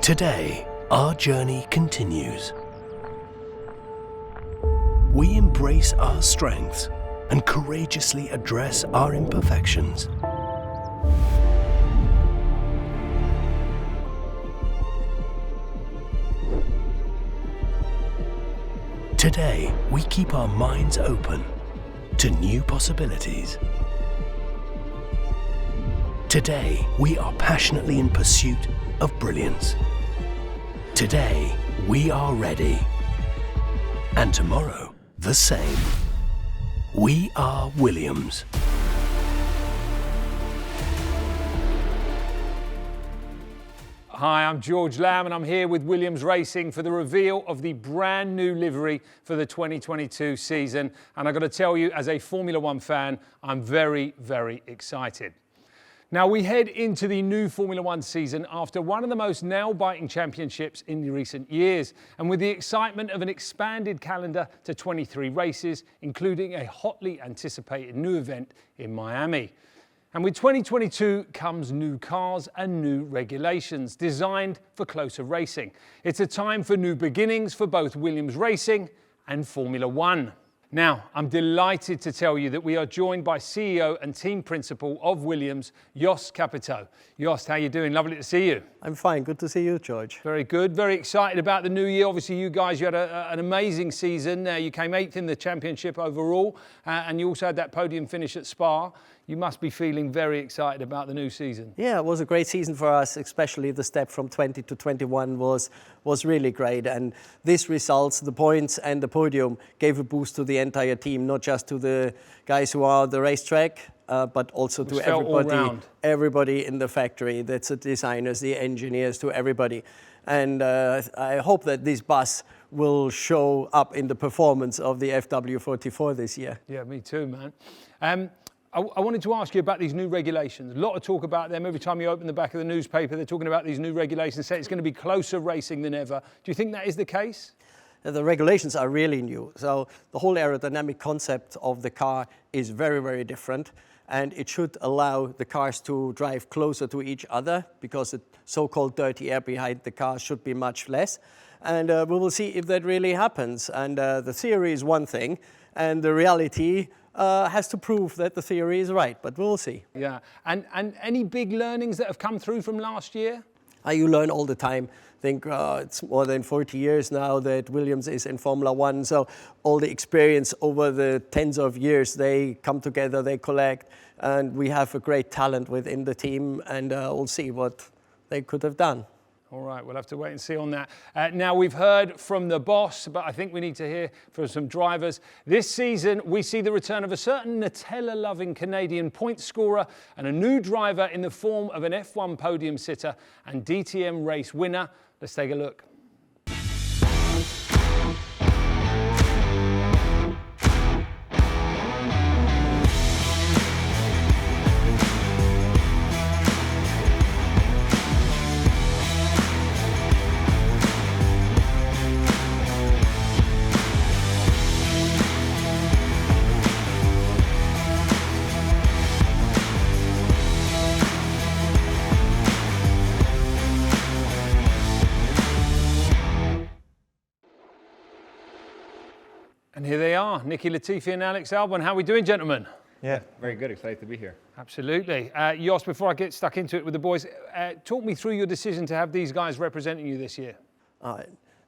Today, our journey continues. We embrace our strengths and courageously address our imperfections. Today, we keep our minds open to new possibilities. Today, we are passionately in pursuit of brilliance. Today, we are ready. And tomorrow, the same. We are Williams. Hi, I'm George Lamb and I'm here with Williams Racing for the reveal of the brand new livery for the 2022 season. And I've got to tell you, as a Formula One fan, I'm very, very excited. Now we head into the new Formula One season after one of the most nail-biting championships in the recent years, and with the excitement of an expanded calendar to 23 races, including a hotly anticipated new event in Miami. And with 2022 comes new cars and new regulations designed for closer racing. It's a time for new beginnings for both Williams Racing and Formula One. Now, I'm delighted to tell you that we are joined by CEO and team principal of Williams, Jost Capito. Jost, how you doing? Lovely to see you. I'm fine. Good to see you, George. Very good. Very excited about the new year. Obviously, you guys, you had an amazing season. You came 8th in the championship overall, and you also had that podium finish at Spa. You must be feeling very excited about the new season. Yeah, it was a great season for us, especially the step from 20 to 21 was really great. And these results, the points and the podium, gave a boost to the entire team, not just to the guys who are on the racetrack, but also to everybody in the factory. That's the designers, the engineers, to everybody. And I hope that this bus will show up in the performance of the FW44 this year. Yeah, me too, man. I wanted to ask you about these new regulations. A lot of talk about them. Every time you open the back of the newspaper, they're talking about these new regulations, say it's going to be closer racing than ever. Do you think that is the case? The regulations are really new. So the whole aerodynamic concept of the car is very, very different. And it should allow the cars to drive closer to each other because the so-called dirty air behind the car should be much less. And we will see if that really happens. And the theory is one thing, and the reality has to prove that the theory is right, but we'll see. Yeah, and any big learnings that have come through from last year? You learn all the time. I think it's more than 40 years now that Williams is in Formula One, so all the experience over the tens of years, they come together, they collect, and we have a great talent within the team, and we'll see what they could have done. All right, we'll have to wait and see on that. Now, we've heard from the boss, but I think we need to hear from some drivers. This season, we see the return of a certain Nutella-loving Canadian point scorer and a new driver in the form of an F1 podium sitter and DTM race winner. Let's take a look. And here they are, Nicky Latifi and Alex Albon. How are we doing, gentlemen? Yeah, very good. Excited to be here. Absolutely. Jost, before I get stuck into it with the boys, talk me through your decision to have these guys representing you this year.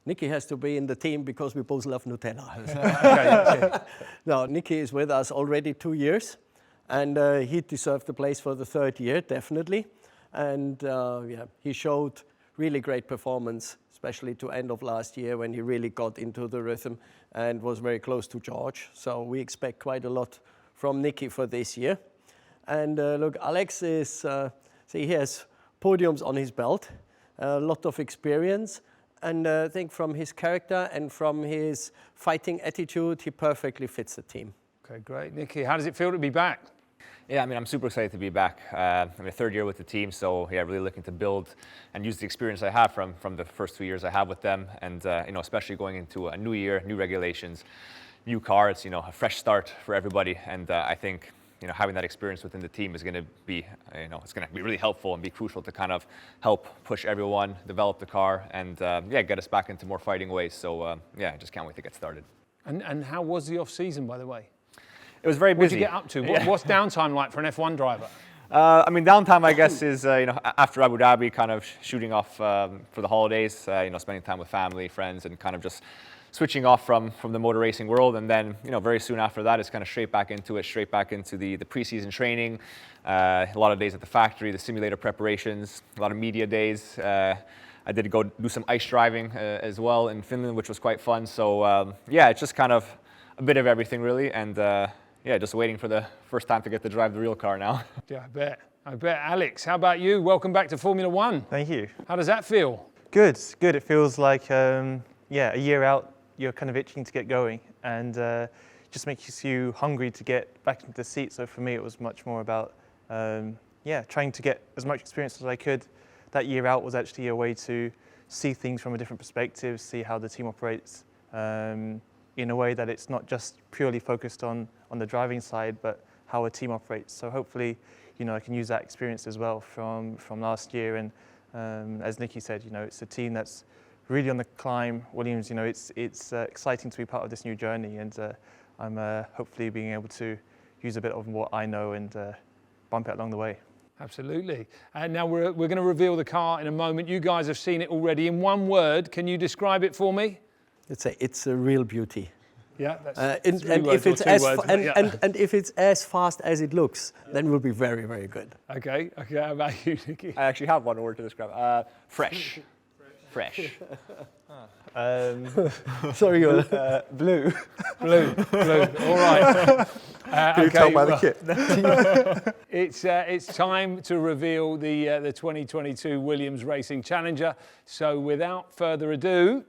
Nicky has to be in the team because we both love Nutella. Okay. No, Nicky is with us already 2 years, and he deserved the place for the 3rd year, definitely. And yeah, he showed really great performance, especially to end of last year when he really got into the rhythm and was very close to George. So we expect quite a lot from Nicky for this year. And look, Alex is, he has podiums on his belt, a lot of experience, and I think from his character and from his fighting attitude, he perfectly fits the team. Okay, great. Nicky, how does it feel to be back? Yeah, I mean, I'm super excited to be back. I'm a 3rd year with the team, so yeah, really looking to build and use the experience I have from the first 2 years I have with them, and you know, especially going into a new year, new regulations, new cars, you know, a fresh start for everybody, and I think having that experience within the team is going to be, it's going to be really helpful and be crucial to kind of help push everyone, develop the car, and get us back into more fighting ways. So I just can't wait to get started. And how was the off-season, by the way? It was very busy. What did you get up to? What's downtime like for an F1 driver? Downtime, I guess, is after Abu Dhabi, kind of shooting off for the holidays. Spending time with family, friends, and kind of just switching off from the motor racing world. And then, very soon after that, it's kind of straight back into the preseason training. A lot of days at the factory, the simulator preparations, a lot of media days. I did go do some ice driving as well in Finland, which was quite fun. So it's just kind of a bit of everything, really. And just waiting for the first time to get to drive the real car now. Yeah, I bet. Alex, how about you? Welcome back to Formula One. Thank you. How does that feel? Good. It feels like, a year out, you're kind of itching to get going, and just makes you hungry to get back into the seat. So for me, it was much more about, trying to get as much experience as I could. That year out was actually a way to see things from a different perspective, see how the team operates, in a way that it's not just purely focused on the driving side, but how a team operates. So hopefully, I can use that experience as well from last year. And as Nicky said, it's a team that's really on the climb. Williams, it's exciting to be part of this new journey, and I'm hopefully being able to use a bit of what I know and bump it along the way. Absolutely. And now we're going to reveal the car in a moment. You guys have seen it already. In one word, can you describe it for me? It's a real beauty. Yeah, that's and if it's if it's as fast as it looks, then we'll be very, very good. Okay. How about you, Nicky? I actually have one word to describe. Fresh. Fresh. Sorry, Blue. Blue. All right. Can you tell by the kit? It's time to reveal the 2022 Williams Racing Challenger. So without further ado.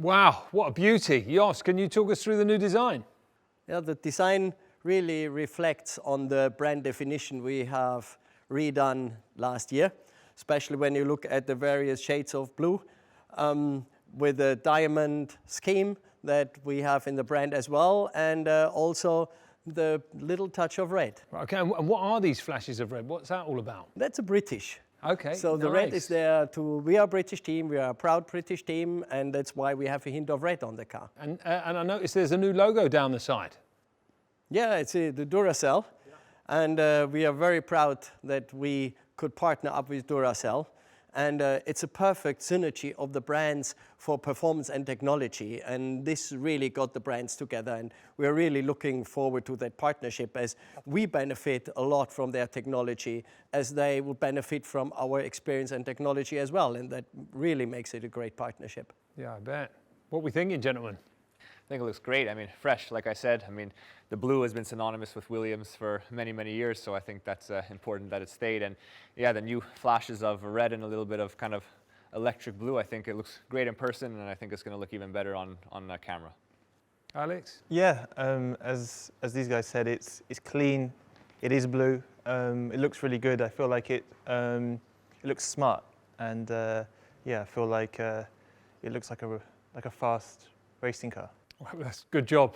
Wow, what a beauty. Jost, can you talk us through the new design? Yeah, the design really reflects on the brand definition we have redone last year, especially when you look at the various shades of blue with the diamond scheme that we have in the brand as well, and also the little touch of red. Okay, and what are these flashes of red? What's that all about? That's a British. Okay, so the red is there we are a British team, we are a proud British team, and that's why we have a hint of red on the car. And I noticed there's a new logo down the side. Yeah, it's the Duracell, and we are very proud that we could partner up with Duracell. And it's a perfect synergy of the brands for performance and technology. And this really got the brands together. And we're really looking forward to that partnership, as we benefit a lot from their technology, as they will benefit from our experience and technology as well. And that really makes it a great partnership. Yeah, I bet. What are we thinking, gentlemen? I think it looks great. I mean, fresh, like I said. I mean, the blue has been synonymous with Williams for many, many years, so I think that's important that it stayed. And yeah, the new flashes of red and a little bit of kind of electric blue, I think it looks great in person, and I think it's going to look even better on camera. Alex? Yeah, as these guys said, it's clean. It is blue. It looks really good. I feel like it looks smart, and yeah, I feel like it looks like a fast racing car. Well, that's good job.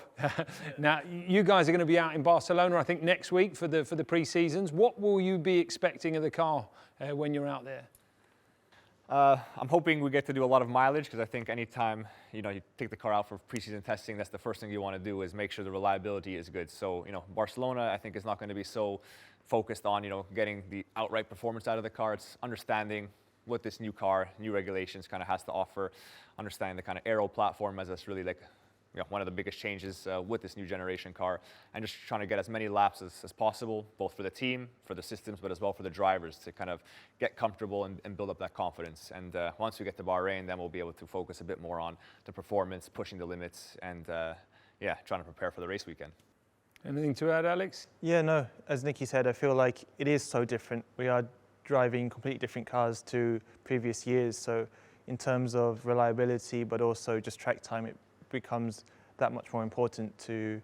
Now, you guys are going to be out in Barcelona, I think, next week for the pre-seasons. What will you be expecting of the car when you're out there? I'm hoping we get to do a lot of mileage, because I think anytime you take the car out for preseason testing, that's the first thing you want to do is make sure the reliability is good. So Barcelona, I think, is not going to be so focused on getting the outright performance out of the car. It's understanding what this new car, new regulations kind of has to offer, understanding the kind of aero platform, as it's really like one of the biggest changes with this new generation car, and just trying to get as many laps as possible, both for the team, for the systems, but as well for the drivers, to kind of get comfortable and build up that confidence. And once we get to Bahrain, then we'll be able to focus a bit more on the performance, pushing the limits, and yeah, trying to prepare for the race weekend. Anything to add, Alex? Yeah, no, as Nicky said, I feel like it is so different. We are driving completely different cars to previous years, so in terms of reliability, but also just track time, it becomes that much more important to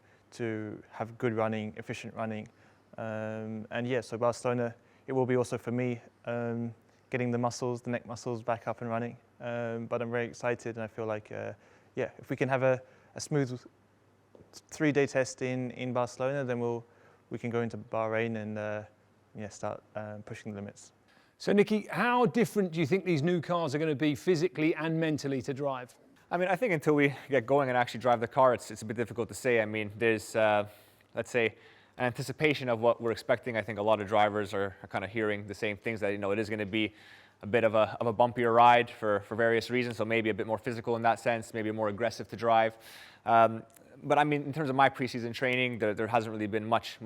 have good running, efficient running. And yeah, so Barcelona, it will be also for me getting the neck muscles back up and running. But I'm very excited, and I feel like, yeah, if we can have a smooth 3-day test in Barcelona, then we can go into Bahrain and yeah, start pushing the limits. So, Nicky, how different do you think these new cars are going to be physically and mentally to drive? I mean, I think until we get going and actually drive the car, it's a bit difficult to say. I mean, there's, let's say, an anticipation of what we're expecting. I think a lot of drivers are kind of hearing the same things, that it is going to be a bit of a bumpier ride for various reasons, so maybe a bit more physical in that sense, maybe more aggressive to drive. But I mean, in terms of my preseason training, there hasn't really been much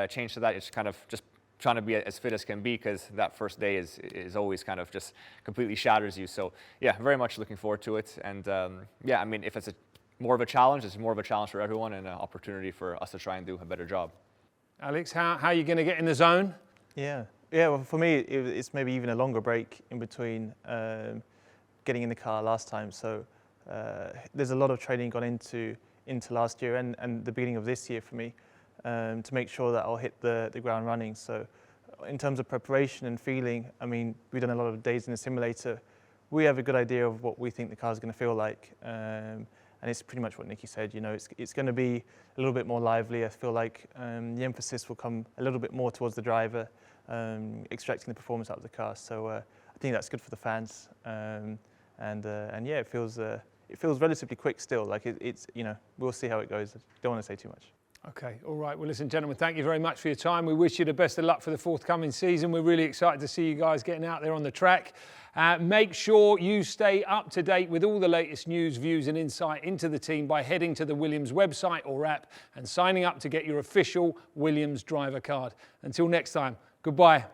change to that. It's kind of just trying to be as fit as can be, because that first day is always kind of just completely shatters you. So yeah, very much looking forward to it. And yeah, I mean, if it's more of a challenge, it's more of a challenge for everyone, and an opportunity for us to try and do a better job. Alex, how are you going to get in the zone? Yeah, well, for me, it's maybe even a longer break in between getting in the car last time. So there's a lot of training gone into last year and the beginning of this year for me, to make sure that I'll hit the ground running. So in terms of preparation and feeling, I mean, we've done a lot of days in the simulator. We have a good idea of what we think the car is going to feel like. And it's pretty much what Nicky said, it's going to be a little bit more lively. I feel like the emphasis will come a little bit more towards the driver, extracting the performance out of the car. So I think that's good for the fans. And yeah, it feels relatively quick still. Like it's we'll see how it goes. Don't want to say too much. Okay, all right. Well, listen, gentlemen, thank you very much for your time. We wish you the best of luck for the forthcoming season. We're really excited to see you guys getting out there on the track. Make sure you stay up to date with all the latest news, views and insight into the team by heading to the Williams website or app and signing up to get your official Williams driver card. Until next time, goodbye.